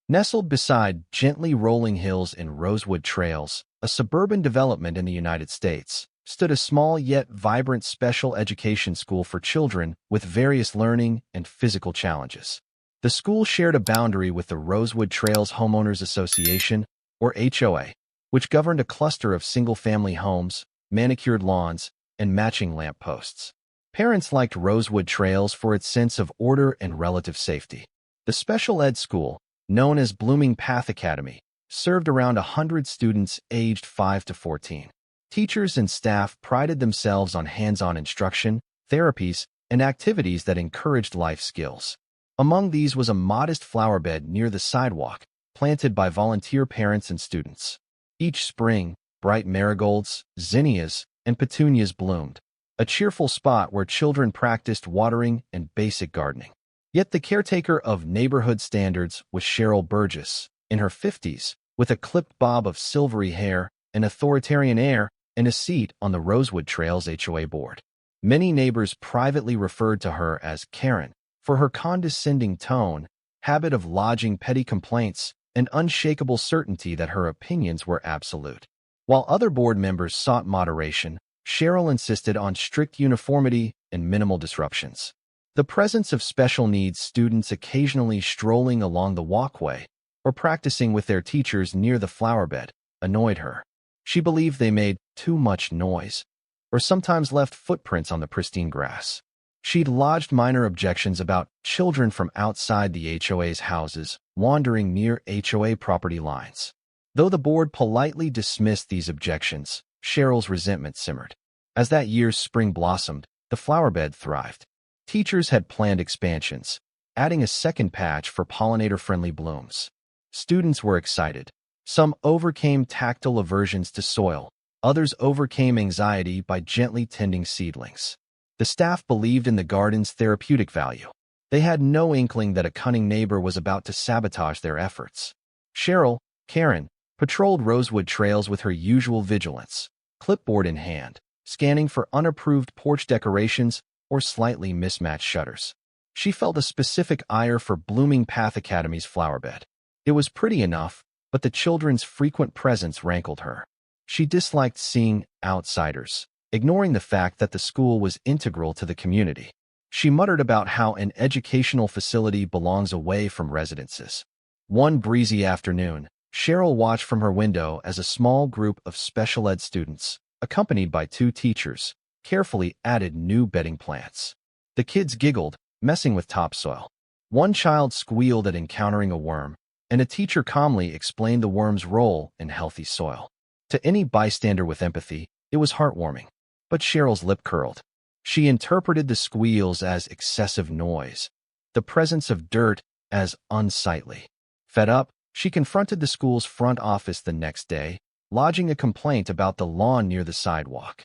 Nestled beside gently rolling hills and rosewood trails, a suburban development in the United States, stood a small yet vibrant special education school for children with various learning and physical challenges. The school shared a boundary with the Rosewood Trails Homeowners Association, or HOA, which governed a cluster of single-family homes, manicured lawns, and matching lamp posts. Parents liked Rosewood Trails for its sense of order and relative safety. The special ed school, known as Blooming Path Academy, served around 100 students aged 5 to 14. Teachers and staff prided themselves on hands-on instruction, therapies, and activities that encouraged life skills. Among these was a modest flower bed near the sidewalk, planted by volunteer parents and students. Each spring, bright marigolds, zinnias, and petunias bloomed, a cheerful spot where children practiced watering and basic gardening. Yet the caretaker of neighborhood standards was Cheryl Burgess, in her 50s, with a clipped bob of silvery hair, an authoritarian air, and a seat on the Rosewood Trails HOA board. Many neighbors privately referred to her as Karen for her condescending tone, habit of lodging petty complaints, and unshakable certainty that her opinions were absolute. While other board members sought moderation, Cheryl insisted on strict uniformity and minimal disruptions. The presence of special needs students occasionally strolling along the walkway or practicing with their teachers near the flowerbed annoyed her. She believed they made too much noise, or sometimes left footprints on the pristine grass. She'd lodged minor objections about children from outside the HOA's houses wandering near HOA property lines. Though the board politely dismissed these objections, Cheryl's resentment simmered. As that year's spring blossomed, the flowerbed thrived. Teachers had planned expansions, adding a second patch for pollinator-friendly blooms. Students were excited. Some overcame tactile aversions to soil. Others overcame anxiety by gently tending seedlings. The staff believed in the garden's therapeutic value. They had no inkling that a cunning neighbor was about to sabotage their efforts. Cheryl, Karen, patrolled Rosewood Trails with her usual vigilance, clipboard in hand, scanning for unapproved porch decorations or slightly mismatched shutters. She felt a specific ire for Blooming Path Academy's flowerbed. It was pretty enough, but the children's frequent presence rankled her. She disliked seeing outsiders, ignoring the fact that the school was integral to the community. She muttered about how an educational facility belongs away from residences. One breezy afternoon, Cheryl watched from her window as a small group of special ed students, accompanied by 2 teachers, carefully added new bedding plants. The kids giggled, messing with topsoil. One child squealed at encountering a worm, and a teacher calmly explained the worm's role in healthy soil. To any bystander with empathy, it was heartwarming. But Cheryl's lip curled. She interpreted the squeals as excessive noise, the presence of dirt as unsightly. Fed up, she confronted the school's front office the next day, lodging a complaint about the lawn near the sidewalk.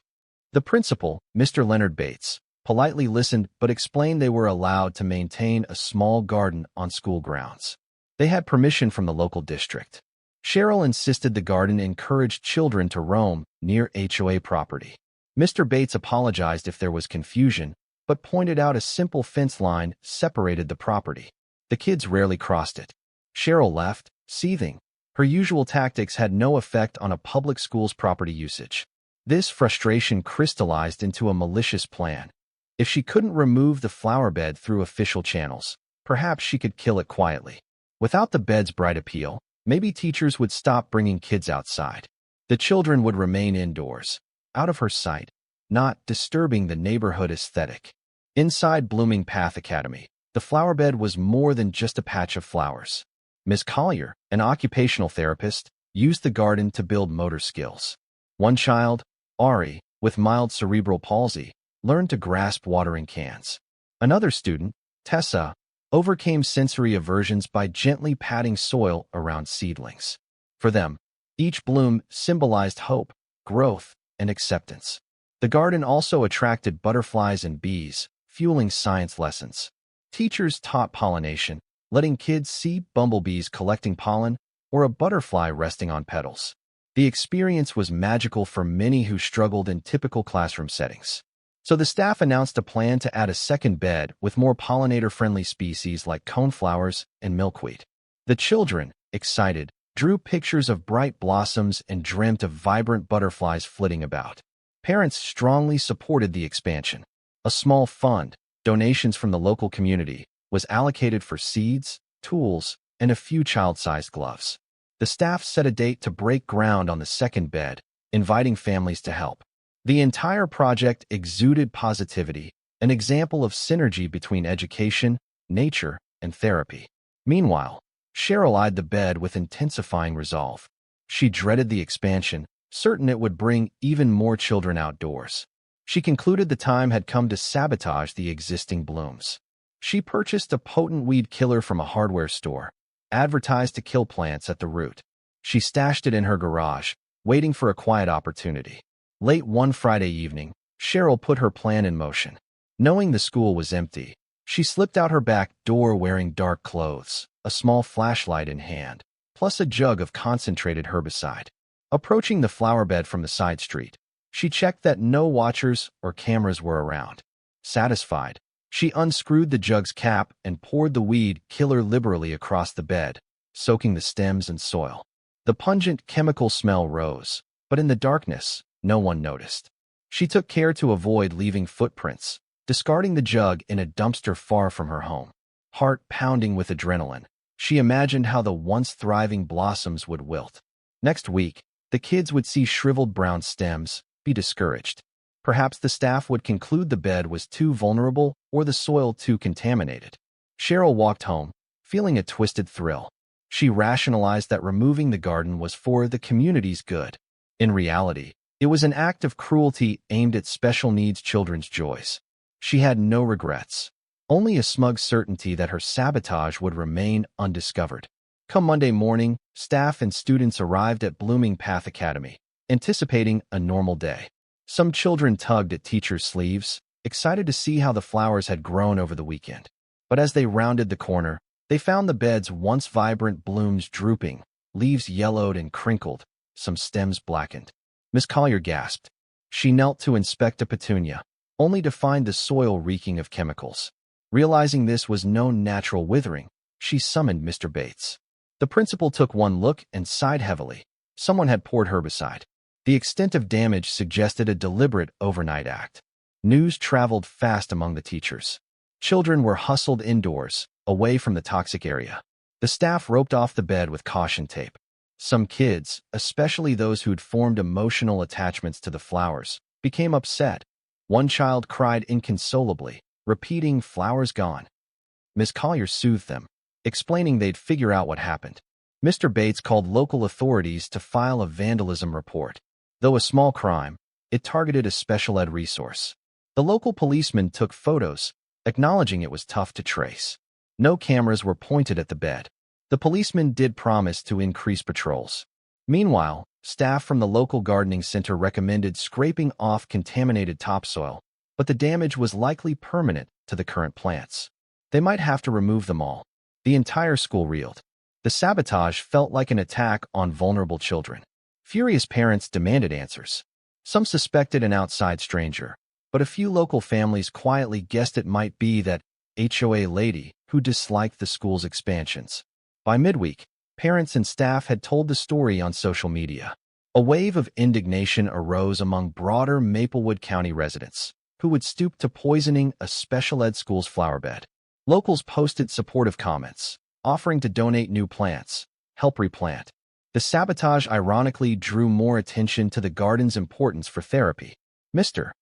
The principal, Mr. Leonard Bates, politely listened but explained they were allowed to maintain a small garden on school grounds. They had permission from the local district. Cheryl insisted the garden encouraged children to roam near HOA property. Mr. Bates apologized if there was confusion, but pointed out a simple fence line separated the property. The kids rarely crossed it. Cheryl left, seething. Her usual tactics had no effect on a public school's property usage. This frustration crystallized into a malicious plan. If she couldn't remove the flowerbed through official channels, perhaps she could kill it quietly. Without the bed's bright appeal, maybe teachers would stop bringing kids outside. The children would remain indoors, out of her sight, not disturbing the neighborhood aesthetic. Inside Blooming Path Academy, the flowerbed was more than just a patch of flowers. Ms. Collier, an occupational therapist, used the garden to build motor skills. One child, Ari, with mild cerebral palsy, learned to grasp watering cans. Another student, Tessa, overcame sensory aversions by gently patting soil around seedlings. For them, each bloom symbolized hope, growth, and acceptance. The garden also attracted butterflies and bees, fueling science lessons. Teachers taught pollination, letting kids see bumblebees collecting pollen or a butterfly resting on petals. The experience was magical for many who struggled in typical classroom settings. So the staff announced a plan to add a second bed with more pollinator-friendly species like coneflowers and milkweed. The children, excited, drew pictures of bright blossoms and dreamt of vibrant butterflies flitting about. Parents strongly supported the expansion. A small fund, donations from the local community, was allocated for seeds, tools, and a few child-sized gloves. The staff set a date to break ground on the second bed, inviting families to help. The entire project exuded positivity, an example of synergy between education, nature, and therapy. Meanwhile, Cheryl eyed the bed with intensifying resolve. She dreaded the expansion, certain it would bring even more children outdoors. She concluded the time had come to sabotage the existing blooms. She purchased a potent weed killer from a hardware store, advertised to kill plants at the root. She stashed it in her garage, waiting for a quiet opportunity. Late one Friday evening, Cheryl put her plan in motion. Knowing the school was empty, she slipped out her back door wearing dark clothes, a small flashlight in hand, plus a jug of concentrated herbicide. Approaching the flowerbed from the side street, she checked that no watchers or cameras were around. Satisfied, she unscrewed the jug's cap and poured the weed killer liberally across the bed, soaking the stems and soil. The pungent chemical smell rose, but in the darkness, no one noticed. She took care to avoid leaving footprints, discarding the jug in a dumpster far from her home. Heart pounding with adrenaline, she imagined how the once thriving blossoms would wilt. Next week, the kids would see shriveled brown stems, be discouraged. Perhaps the staff would conclude the bed was too vulnerable or the soil too contaminated. Cheryl walked home, feeling a twisted thrill. She rationalized that removing the garden was for the community's good. In reality, it was an act of cruelty aimed at special needs children's joys. She had no regrets, only a smug certainty that her sabotage would remain undiscovered. Come Monday morning, staff and students arrived at Blooming Path Academy, anticipating a normal day. Some children tugged at teachers' sleeves, excited to see how the flowers had grown over the weekend. But as they rounded the corner, they found the bed's once vibrant blooms drooping, leaves yellowed and crinkled, some stems blackened. Miss Collier gasped. She knelt to inspect a petunia, only to find the soil reeking of chemicals. Realizing this was no natural withering, she summoned Mr. Bates. The principal took one look and sighed heavily. Someone had poured herbicide. The extent of damage suggested a deliberate overnight act. News traveled fast among the teachers. Children were hustled indoors, away from the toxic area. The staff roped off the bed with caution tape. Some kids, especially those who'd formed emotional attachments to the flowers, became upset. One child cried inconsolably, repeating, "Flowers gone." Miss Collier soothed them, explaining they'd figure out what happened. Mr. Bates called local authorities to file a vandalism report. Though a small crime, it targeted a special ed resource. The local policeman took photos, acknowledging it was tough to trace. No cameras were pointed at the bed. The policeman did promise to increase patrols. Meanwhile, staff from the local gardening center recommended scraping off contaminated topsoil, but the damage was likely permanent to the current plants. They might have to remove them all. The entire school reeled. The sabotage felt like an attack on vulnerable children. Furious parents demanded answers. Some suspected an outside stranger, but a few local families quietly guessed it might be that HOA lady who disliked the school's expansions. By midweek, parents and staff had told the story on social media. A wave of indignation arose among broader Maplewood County residents, who would stoop to poisoning a special ed school's flowerbed. Locals posted supportive comments, offering to donate new plants, help replant. The sabotage ironically drew more attention to the garden's importance for therapy. Mr.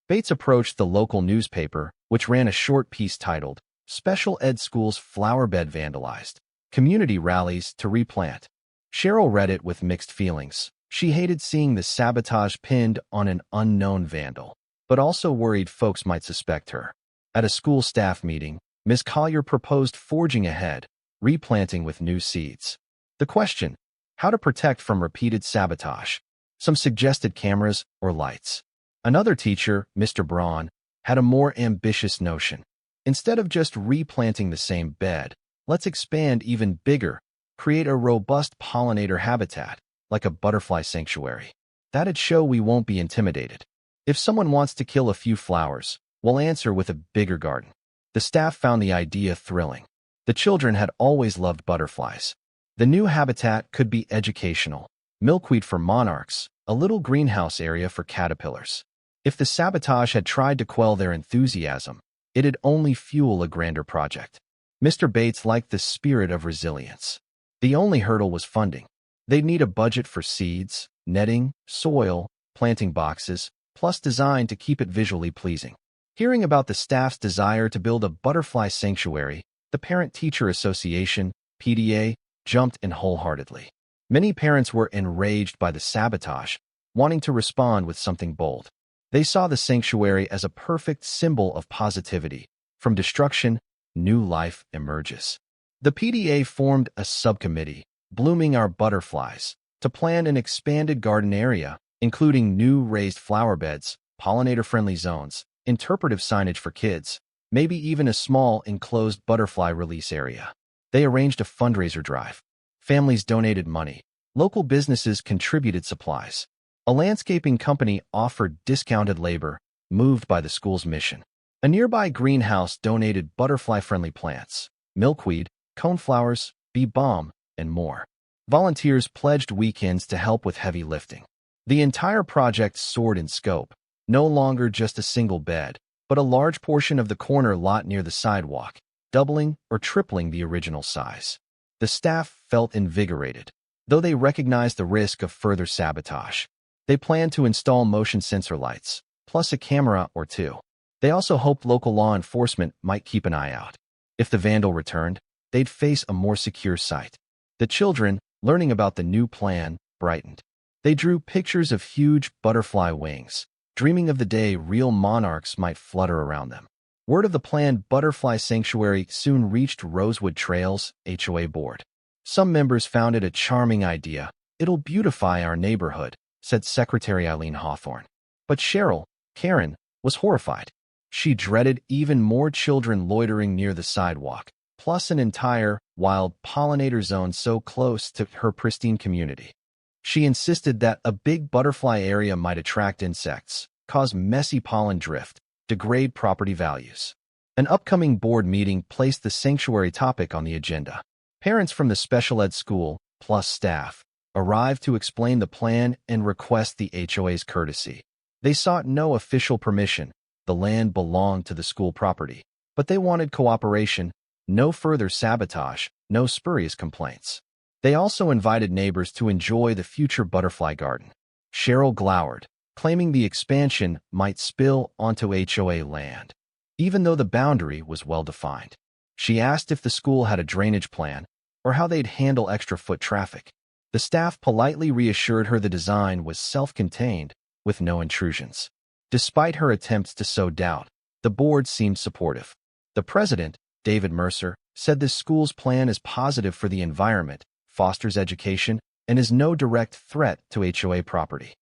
Bates approached the local newspaper, which ran a short piece titled, "Special Ed School's Flowerbed Vandalized. Community Rallies to Replant." Cheryl read it with mixed feelings. She hated seeing the sabotage pinned on an unknown vandal, but also worried folks might suspect her. At a school staff meeting, Ms. Collier proposed forging ahead, replanting with new seeds. The question: how to protect from repeated sabotage? Some suggested cameras or lights. Another teacher, Mr. Braun, had a more ambitious notion. Instead of just replanting the same bed, let's expand even bigger, create a robust pollinator habitat, like a butterfly sanctuary. That'd show we won't be intimidated. If someone wants to kill a few flowers, we'll answer with a bigger garden. The staff found the idea thrilling. The children had always loved butterflies, The new habitat could be educational, milkweed for monarchs, a little greenhouse area for caterpillars. If the sabotage had tried to quell their enthusiasm, it'd only fuel a grander project. Mr. Bates liked the spirit of resilience. The only hurdle was funding. They'd need a budget for seeds, netting, soil, planting boxes, plus design to keep it visually pleasing. Hearing about the staff's desire to build a butterfly sanctuary, the Parent-Teacher Association, PTA, jumped in wholeheartedly. Many parents were enraged by the sabotage, wanting to respond with something bold. They saw the sanctuary as a perfect symbol of positivity. From destruction, new life emerges. The PTA formed a subcommittee, Blooming Our Butterflies, to plan an expanded garden area, including new raised flower beds, pollinator-friendly zones, interpretive signage for kids, maybe even a small enclosed butterfly release area. They arranged a fundraiser drive. Families donated money. Local businesses contributed supplies. A landscaping company offered discounted labor, moved by the school's mission. A nearby greenhouse donated butterfly-friendly plants, milkweed, coneflowers, bee balm, and more. Volunteers pledged weekends to help with heavy lifting. The entire project soared in scope, no longer just a single bed, but a large portion of the corner lot near the sidewalk, doubling or tripling the original size. The staff felt invigorated, though they recognized the risk of further sabotage. They planned to install motion sensor lights, plus a camera or two. They also hoped local law enforcement might keep an eye out. If the vandal returned, they'd face a more secure site. The children, learning about the new plan, brightened. They drew pictures of huge butterfly wings, dreaming of the day real monarchs might flutter around them. Word of the planned butterfly sanctuary soon reached Rosewood Trails, HOA board. Some members found it a charming idea. "It'll beautify our neighborhood," said Secretary Eileen Hawthorne. But Cheryl, Karen, was horrified. She dreaded even more children loitering near the sidewalk, plus an entire, wild pollinator zone so close to her pristine community. She insisted that a big butterfly area might attract insects, cause messy pollen drift, degrade property values. An upcoming board meeting placed the sanctuary topic on the agenda. Parents from the special ed school, plus staff, arrived to explain the plan and request the HOA's courtesy. They sought no official permission. The land belonged to the school property, but they wanted cooperation, no further sabotage, no spurious complaints. They also invited neighbors to enjoy the future butterfly garden. Cheryl glowered, claiming the expansion might spill onto HOA land, even though the boundary was well defined. She asked if the school had a drainage plan or how they'd handle extra foot traffic. The staff politely reassured her the design was self-contained, with no intrusions. Despite her attempts to sow doubt, the board seemed supportive. The president, David Mercer, said this school's plan is positive for the environment, fosters education, and is no direct threat to HOA property.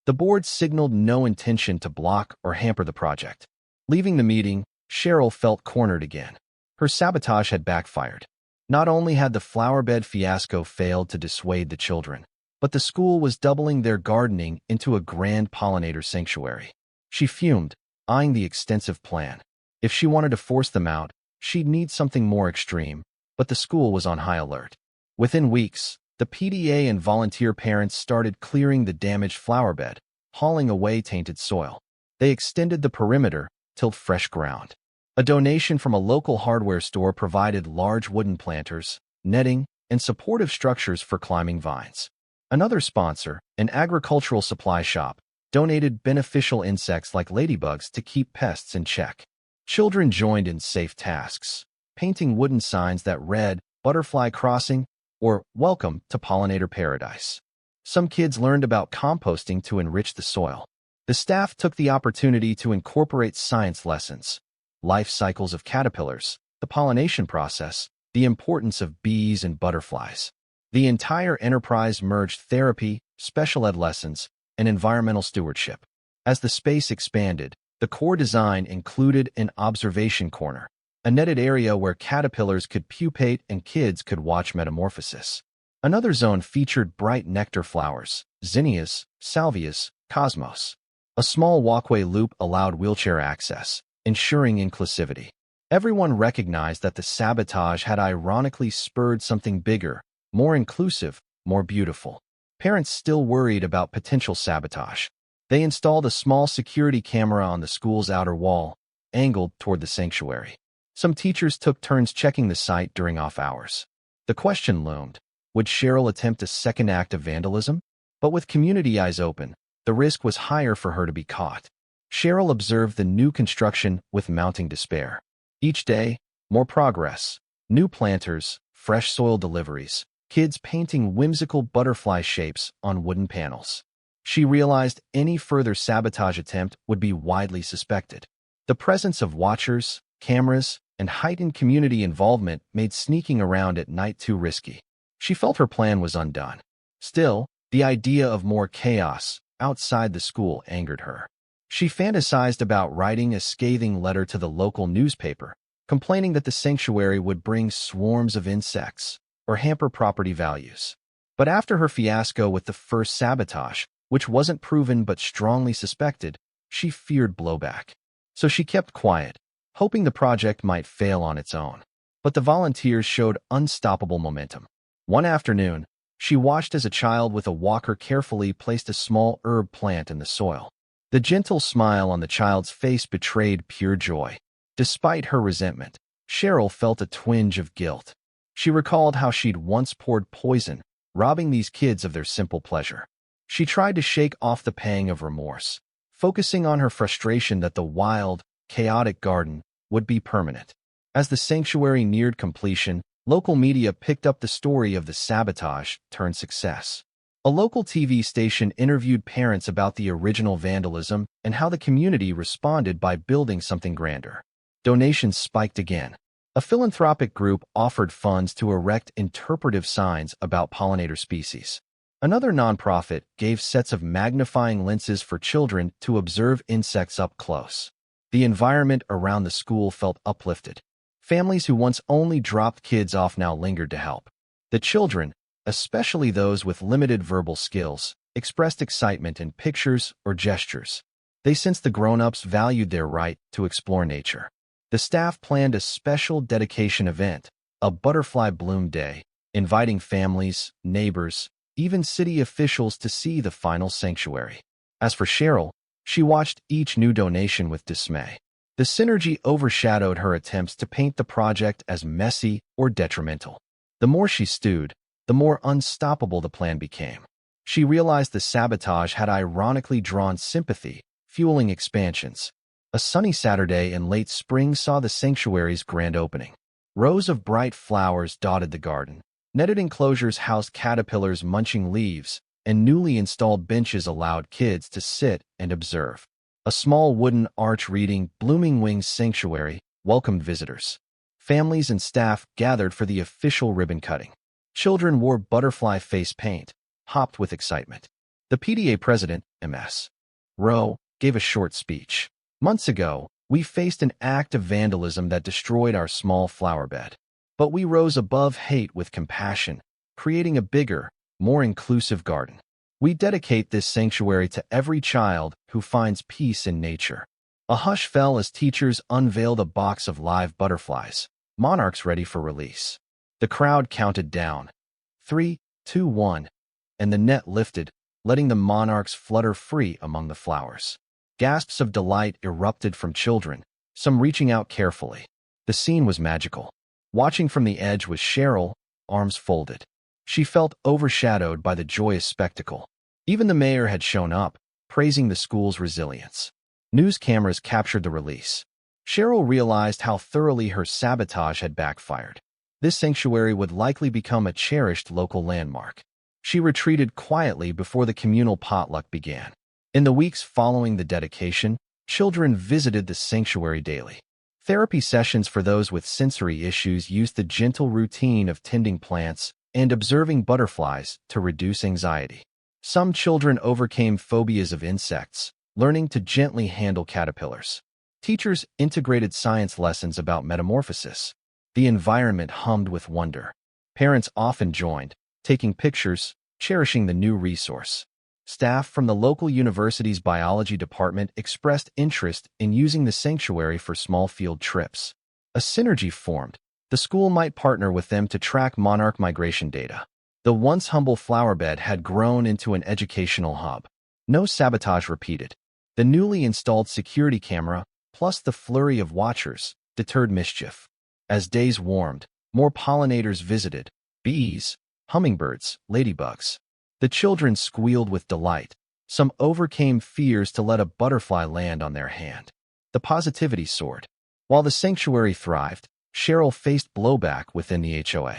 The board signaled no intention to block or hamper the project. Leaving the meeting, Cheryl felt cornered again. Her sabotage had backfired. Not only had the flowerbed fiasco failed to dissuade the children, but the school was doubling their gardening into a grand pollinator sanctuary. She fumed, eyeing the extensive plan. If she wanted to force them out, she'd need something more extreme, but the school was on high alert. Within weeks, the PTA and volunteer parents started clearing the damaged flowerbed, hauling away tainted soil. They extended the perimeter, tilled fresh ground. A donation from a local hardware store provided large wooden planters, netting, and supportive structures for climbing vines. Another sponsor, an agricultural supply shop, donated beneficial insects like ladybugs to keep pests in check. Children joined in safe tasks, painting wooden signs that read, "Butterfly Crossing," or "Welcome to Pollinator Paradise." Some kids learned about composting to enrich the soil. The staff took the opportunity to incorporate science lessons, life cycles of caterpillars, the pollination process, the importance of bees and butterflies. The entire enterprise merged therapy, special ed lessons, and environmental stewardship. As the space expanded, the core design included an observation corner, a netted area where caterpillars could pupate and kids could watch metamorphosis. Another zone featured bright nectar flowers, zinnias, salvias, cosmos. A small walkway loop allowed wheelchair access, ensuring inclusivity. Everyone recognized that the sabotage had ironically spurred something bigger, more inclusive, more beautiful. Parents still worried about potential sabotage. They installed a small security camera on the school's outer wall, angled toward the sanctuary. Some teachers took turns checking the site during off hours. The question loomed, would Cheryl attempt a second act of vandalism? But with community eyes open, the risk was higher for her to be caught. Cheryl observed the new construction with mounting despair. Each day, more progress, new planters, fresh soil deliveries, kids painting whimsical butterfly shapes on wooden panels. She realized any further sabotage attempt would be widely suspected. The presence of watchers, cameras, and heightened community involvement made sneaking around at night too risky. She felt her plan was undone. Still, the idea of more chaos outside the school angered her. She fantasized about writing a scathing letter to the local newspaper, complaining that the sanctuary would bring swarms of insects or hamper property values. But after her fiasco with the first sabotage, which wasn't proven but strongly suspected, she feared blowback. So she kept quiet, hoping the project might fail on its own. But the volunteers showed unstoppable momentum. One afternoon, she watched as a child with a walker carefully placed a small herb plant in the soil. The gentle smile on the child's face betrayed pure joy. Despite her resentment, Cheryl felt a twinge of guilt. She recalled how she'd once poured poison, robbing these kids of their simple pleasure. She tried to shake off the pang of remorse, focusing on her frustration that the wild, chaotic garden would be permanent. As the sanctuary neared completion, local media picked up the story of the sabotage-turned-success. A local TV station interviewed parents about the original vandalism and how the community responded by building something grander. Donations spiked again. A philanthropic group offered funds to erect interpretive signs about pollinator species. Another nonprofit gave sets of magnifying lenses for children to observe insects up close. The environment around the school felt uplifted. Families who once only dropped kids off now lingered to help. The children, especially those with limited verbal skills, expressed excitement in pictures or gestures. They sensed the grown-ups valued their right to explore nature. The staff planned a special dedication event, a butterfly bloom day, inviting families, neighbors, even city officials to see the final sanctuary. As for Cheryl, she watched each new donation with dismay. The synergy overshadowed her attempts to paint the project as messy or detrimental. The more she stewed, the more unstoppable the plan became. She realized the sabotage had ironically drawn sympathy, fueling expansions. A sunny Saturday in late spring saw the sanctuary's grand opening. Rows of bright flowers dotted the garden. Netted enclosures housed caterpillars munching leaves, and newly installed benches allowed kids to sit and observe. A small wooden arch reading "Blooming Wings Sanctuary" welcomed visitors. Families and staff gathered for the official ribbon cutting. Children wore butterfly face paint, hopped with excitement. The PTA president, Ms. Rowe, gave a short speech. Months ago, we faced an act of vandalism that destroyed our small flower bed. But we rose above hate with compassion, creating a bigger, more inclusive garden. We dedicate this sanctuary to every child who finds peace in nature. A hush fell as teachers unveiled a box of live butterflies, monarchs ready for release. The crowd counted down. 3, 2, 1, and the net lifted, letting the monarchs flutter free among the flowers. Gasps of delight erupted from children, some reaching out carefully. The scene was magical. Watching from the edge was Cheryl, arms folded. She felt overshadowed by the joyous spectacle. Even the mayor had shown up, praising the school's resilience. News cameras captured the release. Cheryl realized how thoroughly her sabotage had backfired. This sanctuary would likely become a cherished local landmark. She retreated quietly before the communal potluck began. In the weeks following the dedication, children visited the sanctuary daily. Therapy sessions for those with sensory issues used the gentle routine of tending plants and observing butterflies to reduce anxiety. Some children overcame phobias of insects, learning to gently handle caterpillars. Teachers integrated science lessons about metamorphosis. The environment hummed with wonder. Parents often joined, taking pictures, cherishing the new resource. Staff from the local university's biology department expressed interest in using the sanctuary for small field trips. A synergy formed. The school might partner with them to track monarch migration data. The once humble flowerbed had grown into an educational hub. No sabotage repeated. The newly installed security camera, plus the flurry of watchers, deterred mischief. As days warmed, more pollinators visited: bees, hummingbirds, ladybugs. The children squealed with delight. Some overcame fears to let a butterfly land on their hand. The positivity soared. While the sanctuary thrived, Cheryl faced blowback within the HOA.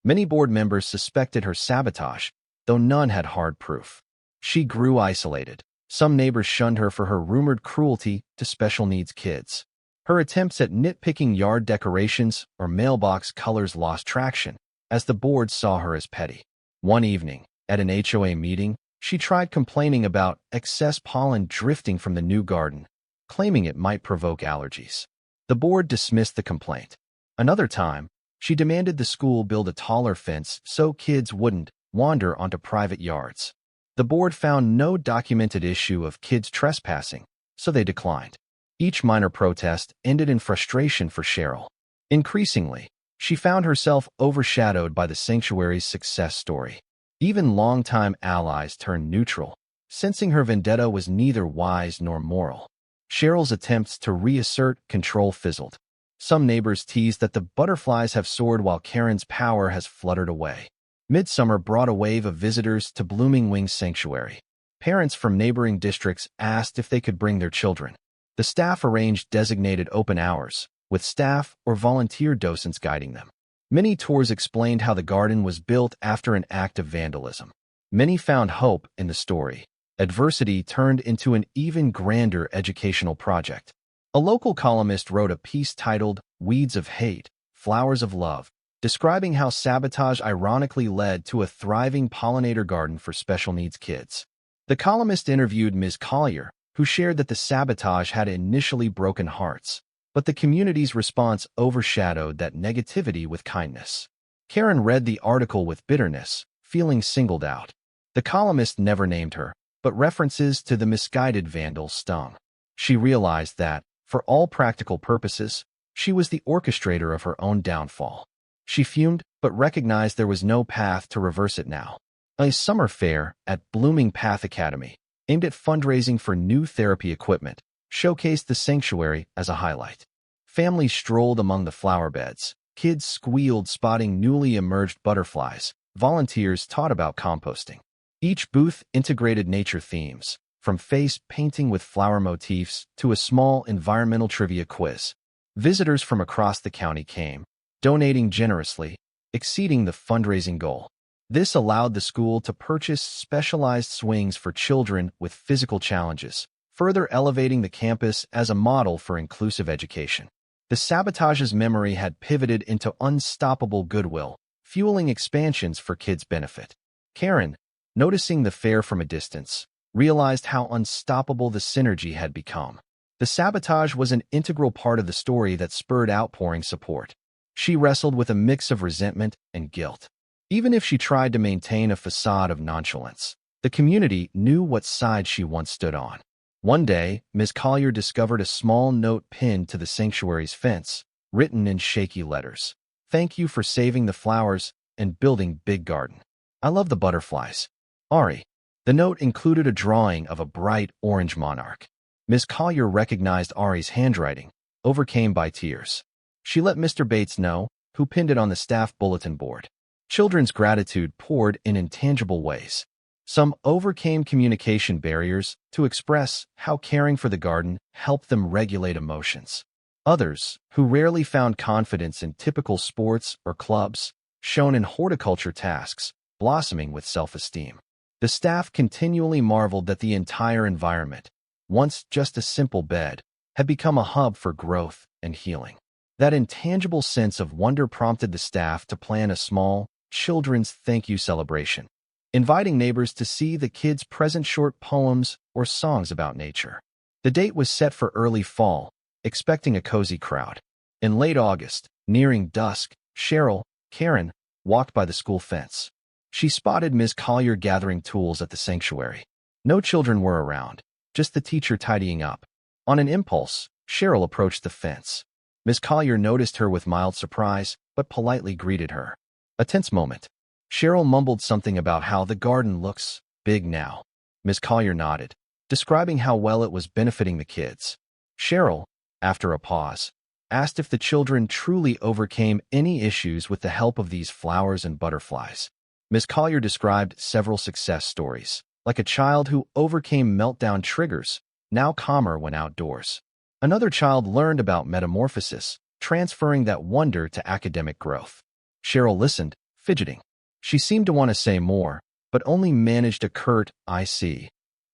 Many board members suspected her sabotage, though none had hard proof. She grew isolated. Some neighbors shunned her for her rumored cruelty to special needs kids. Her attempts at nitpicking yard decorations or mailbox colors lost traction, as the board saw her as petty. One evening, at an HOA meeting, she tried complaining about excess pollen drifting from the new garden, claiming it might provoke allergies. The board dismissed the complaint. Another time, she demanded the school build a taller fence so kids wouldn't wander onto private yards. The board found no documented issue of kids trespassing, so they declined. Each minor protest ended in frustration for Cheryl. Increasingly, she found herself overshadowed by the sanctuary's success story. Even longtime allies turned neutral, sensing her vendetta was neither wise nor moral. Cheryl's attempts to reassert control fizzled. Some neighbors teased that the butterflies have soared while Karen's power has fluttered away. Midsummer brought a wave of visitors to Blooming Wings Sanctuary. Parents from neighboring districts asked if they could bring their children. The staff arranged designated open hours, with staff or volunteer docents guiding them. Many tours explained how the garden was built after an act of vandalism. Many found hope in the story. Adversity turned into an even grander educational project. A local columnist wrote a piece titled "Weeds of Hate, Flowers of Love," describing how sabotage ironically led to a thriving pollinator garden for special needs kids. The columnist interviewed Ms. Collier, who shared that the sabotage had initially broken hearts, but the community's response overshadowed that negativity with kindness. Karen read the article with bitterness, feeling singled out. The columnist never named her, but references to the misguided vandals stung. She realized that, for all practical purposes, she was the orchestrator of her own downfall. She fumed, but recognized there was no path to reverse it now. A summer fair at Blooming Path Academy, aimed at fundraising for new therapy equipment, showcased the sanctuary as a highlight. Families strolled among the flower beds. Kids squealed spotting newly emerged butterflies. Volunteers taught about composting. Each booth integrated nature themes, from face painting with flower motifs to a small environmental trivia quiz. Visitors from across the county came, donating generously, exceeding the fundraising goal. This allowed the school to purchase specialized swings for children with physical challenges, further elevating the campus as a model for inclusive education. The sabotage's memory had pivoted into unstoppable goodwill, fueling expansions for kids' benefit. Karen, noticing the fair from a distance, realized how unstoppable the synergy had become. The sabotage was an integral part of the story that spurred outpouring support. She wrestled with a mix of resentment and guilt. Even if she tried to maintain a facade of nonchalance, the community knew what side she once stood on. One day, Ms. Collier discovered a small note pinned to the sanctuary's fence, written in shaky letters. "Thank you for saving the flowers and building big garden. I love the butterflies. Ari." The note included a drawing of a bright orange monarch. Ms. Collier recognized Ari's handwriting, overcame by tears. She let Mr. Bates know, who pinned it on the staff bulletin board. Children's gratitude poured in intangible ways. Some overcame communication barriers to express how caring for the garden helped them regulate emotions. Others, who rarely found confidence in typical sports or clubs, shone in horticulture tasks, blossoming with self-esteem. The staff continually marveled that the entire environment, once just a simple bed, had become a hub for growth and healing. That intangible sense of wonder prompted the staff to plan a small, children's thank you celebration, inviting neighbors to see the kids present short poems or songs about nature. The date was set for early fall, expecting a cozy crowd. In late August, nearing dusk, Cheryl, Karen, walked by the school fence. She spotted Ms. Collier gathering tools at the sanctuary. No children were around, just the teacher tidying up. On an impulse, Cheryl approached the fence. Ms. Collier noticed her with mild surprise, but politely greeted her. A tense moment. Cheryl mumbled something about how the garden looks big now. Miss Collier nodded, describing how well it was benefiting the kids. Cheryl, after a pause, asked if the children truly overcame any issues with the help of these flowers and butterflies. Miss Collier described several success stories, like a child who overcame meltdown triggers, now calmer when outdoors. Another child learned about metamorphosis, transferring that wonder to academic growth. Cheryl listened, fidgeting. She seemed to want to say more, but only managed a curt, "I see,"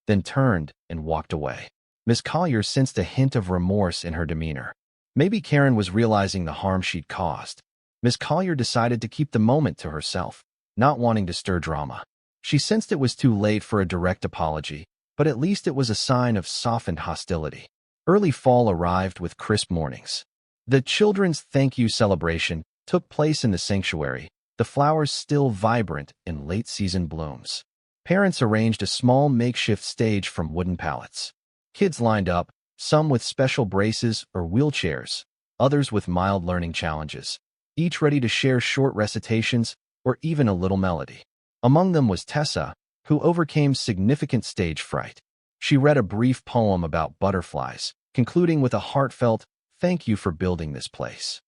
then turned and walked away. Miss Collier sensed a hint of remorse in her demeanor. Maybe Karen was realizing the harm she'd caused. Miss Collier decided to keep the moment to herself, not wanting to stir drama. She sensed it was too late for a direct apology, but at least it was a sign of softened hostility. Early fall arrived with crisp mornings. The children's thank you celebration took place in the sanctuary, the flowers still vibrant in late-season blooms. Parents arranged a small makeshift stage from wooden pallets. Kids lined up, some with special braces or wheelchairs, others with mild learning challenges, each ready to share short recitations or even a little melody. Among them was Tessa, who overcame significant stage fright. She read a brief poem about butterflies, concluding with a heartfelt, "Thank you for building this place."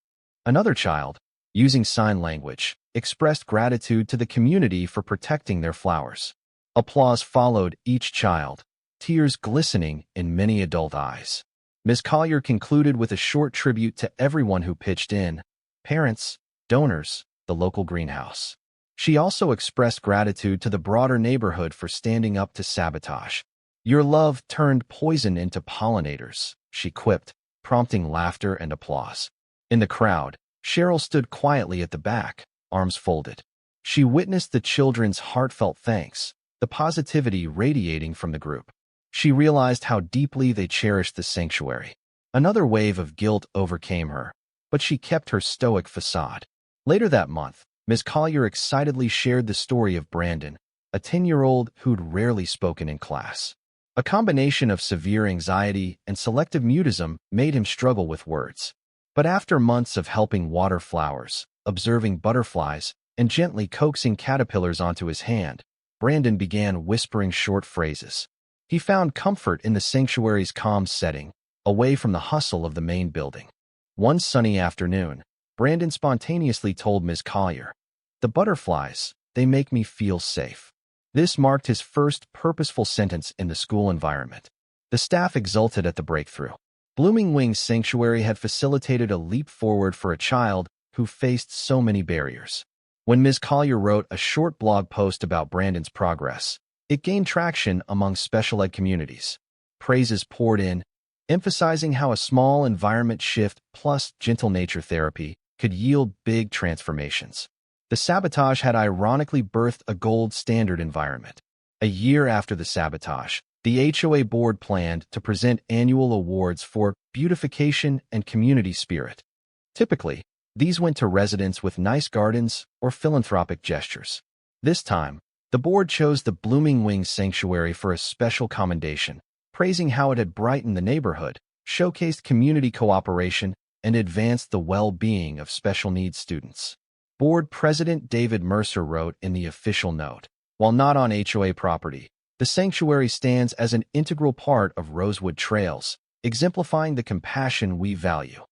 Another child, using sign language, expressed gratitude to the community for protecting their flowers. Applause followed each child, tears glistening in many adult eyes. Ms. Collier concluded with a short tribute to everyone who pitched in: parents, donors, the local greenhouse. She also expressed gratitude to the broader neighborhood for standing up to sabotage. "Your love turned poison into pollinators," she quipped, prompting laughter and applause. In the crowd, Cheryl stood quietly at the back, arms folded. She witnessed the children's heartfelt thanks, the positivity radiating from the group. She realized how deeply they cherished the sanctuary. Another wave of guilt overcame her, but she kept her stoic facade. Later that month, Ms. Collier excitedly shared the story of Brandon, a 10-year-old who'd rarely spoken in class. A combination of severe anxiety and selective mutism made him struggle with words. But after months of helping water flowers, observing butterflies, and gently coaxing caterpillars onto his hand, Brandon began whispering short phrases. He found comfort in the sanctuary's calm setting, away from the hustle of the main building. One sunny afternoon, Brandon spontaneously told Ms. Collier, "The butterflies, they make me feel safe." This marked his first purposeful sentence in the school environment. The staff exulted at the breakthrough. Blooming Wings Sanctuary had facilitated a leap forward for a child who faced so many barriers. When Ms. Collier wrote a short blog post about Brandon's progress, it gained traction among special ed communities. Praises poured in, emphasizing how a small environment shift plus gentle nature therapy could yield big transformations. The sabotage had ironically birthed a gold standard environment. A year after the sabotage, the HOA board planned to present annual awards for beautification and community spirit. Typically, these went to residents with nice gardens or philanthropic gestures. This time, the board chose the Blooming Wings Sanctuary for a special commendation, praising how it had brightened the neighborhood, showcased community cooperation, and advanced the well-being of special needs students. Board President David Mercer wrote in the official note, "While not on HOA property, the sanctuary stands as an integral part of Rosewood Trails, exemplifying the compassion we value."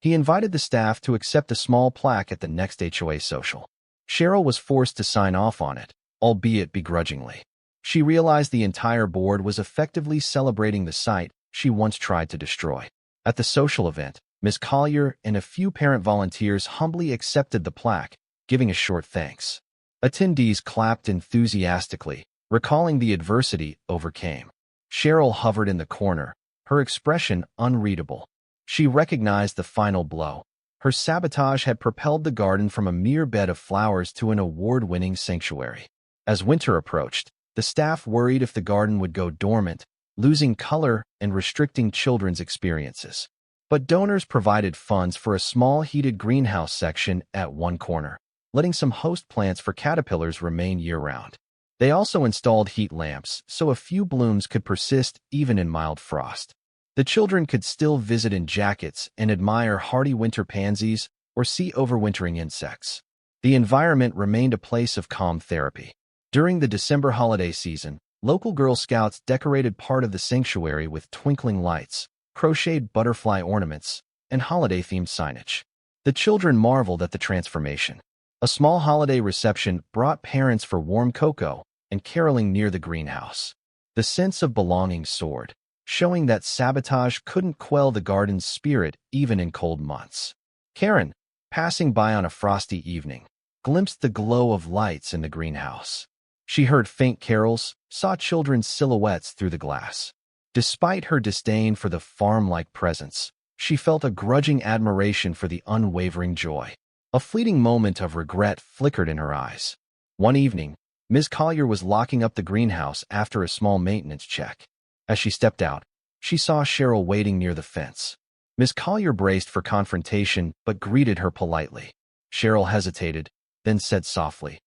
He invited the staff to accept a small plaque at the next HOA social. Cheryl was forced to sign off on it, albeit begrudgingly. She realized the entire board was effectively celebrating the site she once tried to destroy. At the social event, Ms. Collier and a few parent volunteers humbly accepted the plaque, giving a short thanks. Attendees clapped enthusiastically, recalling the adversity overcame. Cheryl hovered in the corner, her expression unreadable. She recognized the final blow. Her sabotage had propelled the garden from a mere bed of flowers to an award-winning sanctuary. As winter approached, the staff worried if the garden would go dormant, losing color and restricting children's experiences. But donors provided funds for a small heated greenhouse section at one corner, letting some host plants for caterpillars remain year-round. They also installed heat lamps so a few blooms could persist even in mild frost. The children could still visit in jackets and admire hardy winter pansies or see overwintering insects. The environment remained a place of calm therapy. During the December holiday season, local Girl Scouts decorated part of the sanctuary with twinkling lights, crocheted butterfly ornaments, and holiday-themed signage. The children marveled at the transformation. A small holiday reception brought parents for warm cocoa and caroling near the greenhouse. The sense of belonging soared, showing that sabotage couldn't quell the garden's spirit even in cold months. Karen, passing by on a frosty evening, glimpsed the glow of lights in the greenhouse. She heard faint carols, saw children's silhouettes through the glass. Despite her disdain for the farm-like presence, she felt a grudging admiration for the unwavering joy. A fleeting moment of regret flickered in her eyes. One evening, Ms. Collier was locking up the greenhouse after a small maintenance check. As she stepped out, she saw Cheryl waiting near the fence. Ms. Collier braced for confrontation but greeted her politely. Cheryl hesitated, then said softly,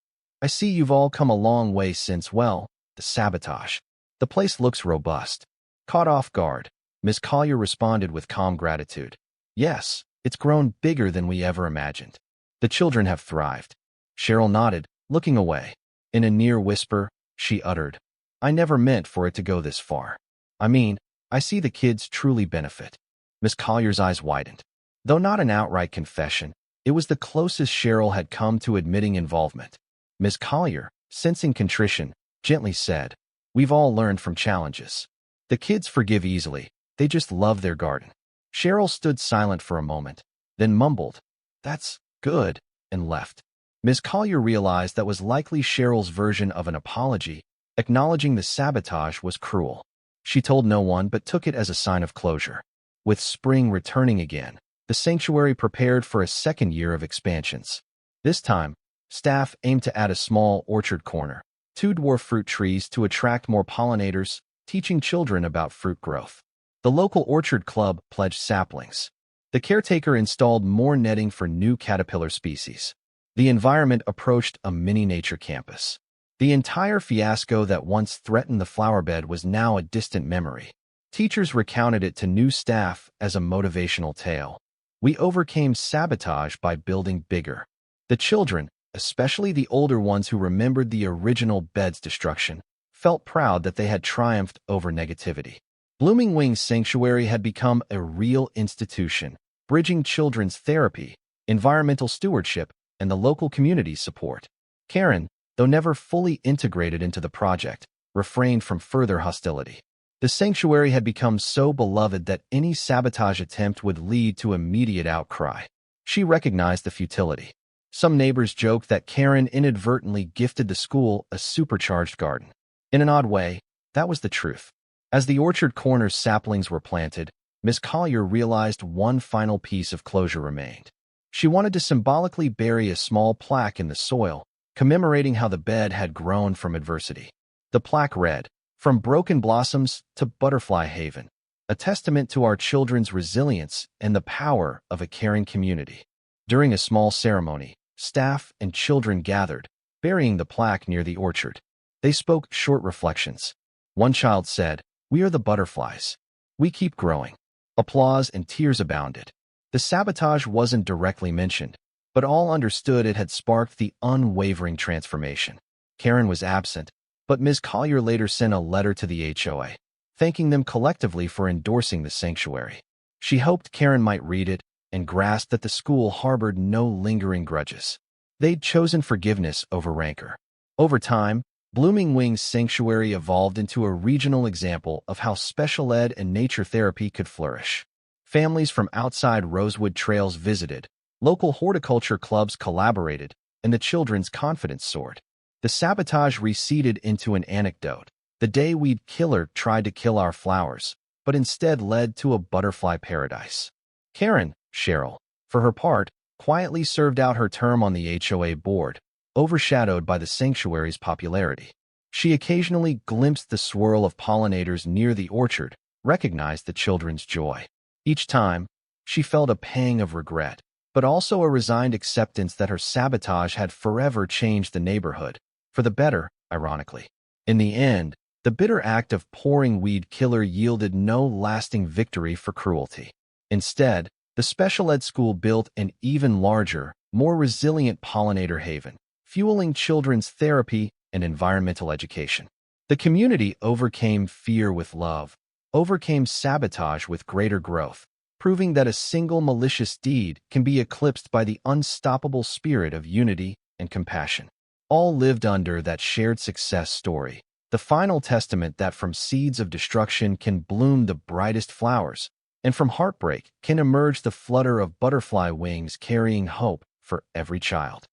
"I see you've all come a long way since, well, the sabotage. The place looks robust." Caught off guard, Ms. Collier responded with calm gratitude. "Yes, it's grown bigger than we ever imagined. The children have thrived." Cheryl nodded, looking away. In a near whisper, she uttered, "I never meant for it to go this far. I mean, I see the kids truly benefit." Miss Collier's eyes widened. Though not an outright confession, it was the closest Cheryl had come to admitting involvement. Miss Collier, sensing contrition, gently said, "We've all learned from challenges. The kids forgive easily, they just love their garden." Cheryl stood silent for a moment, then mumbled, "That's good," and left. Miss Collier realized that was likely Cheryl's version of an apology, acknowledging the sabotage was cruel. She told no one but took it as a sign of closure. With spring returning again, the sanctuary prepared for a second year of expansions. This time, staff aimed to add a small orchard corner, 2 dwarf fruit trees to attract more pollinators, teaching children about fruit growth. The local orchard club pledged saplings. The caretaker installed more netting for new caterpillar species. The environment approached a mini nature campus. The entire fiasco that once threatened the flowerbed was now a distant memory. Teachers recounted it to new staff as a motivational tale. "We overcame sabotage by building bigger." The children, especially the older ones who remembered the original bed's destruction, felt proud that they had triumphed over negativity. Blooming Wings Sanctuary had become a real institution, bridging children's therapy, environmental stewardship, and the local community support. Karen, though never fully integrated into the project, refrained from further hostility. The sanctuary had become so beloved that any sabotage attempt would lead to immediate outcry. She recognized the futility. Some neighbors joked that Karen inadvertently gifted the school a supercharged garden. In an odd way, that was the truth. As the orchard corner's saplings were planted, Miss Collier realized one final piece of closure remained. She wanted to symbolically bury a small plaque in the soil, commemorating how the bed had grown from adversity. The plaque read, "From broken blossoms to butterfly haven, a testament to our children's resilience and the power of a caring community." During a small ceremony, staff and children gathered, burying the plaque near the orchard. They spoke short reflections. One child said, "We are the butterflies. We keep growing." Applause and tears abounded. The sabotage wasn't directly mentioned, but all understood it had sparked the unwavering transformation. Karen was absent, but Ms. Collier later sent a letter to the HOA, thanking them collectively for endorsing the sanctuary. She hoped Karen might read it and grasp that the school harbored no lingering grudges. They'd chosen forgiveness over rancor. Over time, Blooming Wings Sanctuary evolved into a regional example of how special ed and nature therapy could flourish. Families from outside Rosewood trails visited, local horticulture clubs collaborated, and the children's confidence soared. The sabotage receded into an anecdote. The day weed killer tried to kill our flowers, but instead led to a butterfly paradise. Karen, Cheryl, for her part, quietly served out her term on the HOA board, overshadowed by the sanctuary's popularity. She occasionally glimpsed the swirl of pollinators near the orchard, recognized the children's joy. Each time, she felt a pang of regret, but also a resigned acceptance that her sabotage had forever changed the neighborhood, for the better, ironically. In the end, the bitter act of pouring weed killer yielded no lasting victory for cruelty. Instead, the special ed school built an even larger, more resilient pollinator haven, fueling children's therapy and environmental education. The community overcame fear with love, overcame sabotage with greater growth, proving that a single malicious deed can be eclipsed by the unstoppable spirit of unity and compassion. All lived under that shared success story, the final testament that from seeds of destruction can bloom the brightest flowers, and from heartbreak can emerge the flutter of butterfly wings carrying hope for every child.